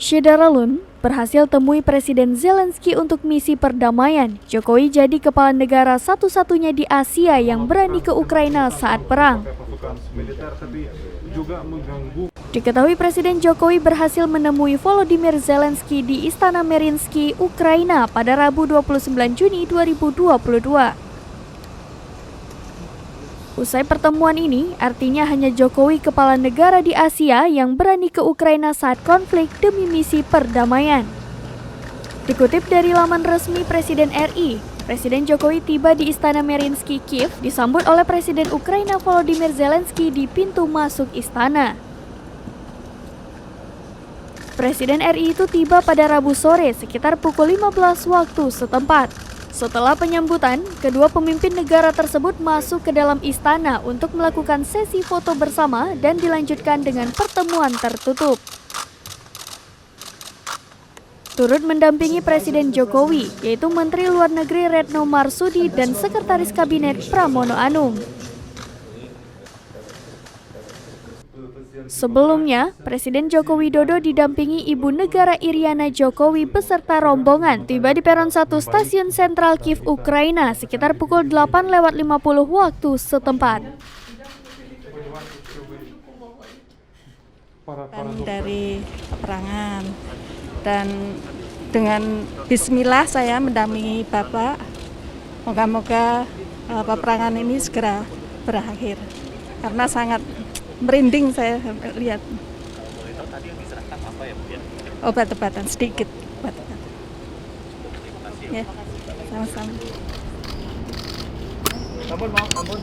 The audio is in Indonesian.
Syederalun berhasil temui Presiden Zelensky untuk misi perdamaian. Jokowi jadi kepala negara satu-satunya di Asia yang berani ke Ukraina saat perang. Diketahui Presiden Jokowi berhasil menemui Volodymyr Zelensky di Istana Mariinsky, Ukraina pada Rabu 29 Juni 2022. Usai pertemuan ini, artinya hanya Jokowi kepala negara di Asia yang berani ke Ukraina saat konflik demi misi perdamaian. Dikutip dari laman resmi Presiden RI, Presiden Jokowi tiba di Istana Mariinsky, Kiev, disambut oleh Presiden Ukraina Volodymyr Zelensky di pintu masuk istana. Presiden RI itu tiba pada Rabu sore sekitar pukul 15 waktu setempat. Setelah penyambutan, kedua pemimpin negara tersebut masuk ke dalam istana untuk melakukan sesi foto bersama dan dilanjutkan dengan pertemuan tertutup. Turut mendampingi Presiden Jokowi, yaitu Menteri Luar Negeri Retno Marsudi dan Sekretaris Kabinet Pramono Anung. Sebelumnya, Presiden Joko Widodo didampingi Ibu Negara Iriana Jokowi beserta rombongan tiba di peron 1 Stasiun Sentral Kiev, Ukraina sekitar pukul 8:50 waktu setempat. Dari peperangan dan dengan bismillah saya mendampingi Bapak. Moga-moga peperangan ini segera berakhir karena sangat merinding saya lihat. Tadi yang diserahkan apa ya, Bu ya? Obat-obatan sedikit, obat-obatan. Ya, sama-sama. Ampun, Bang, ampun.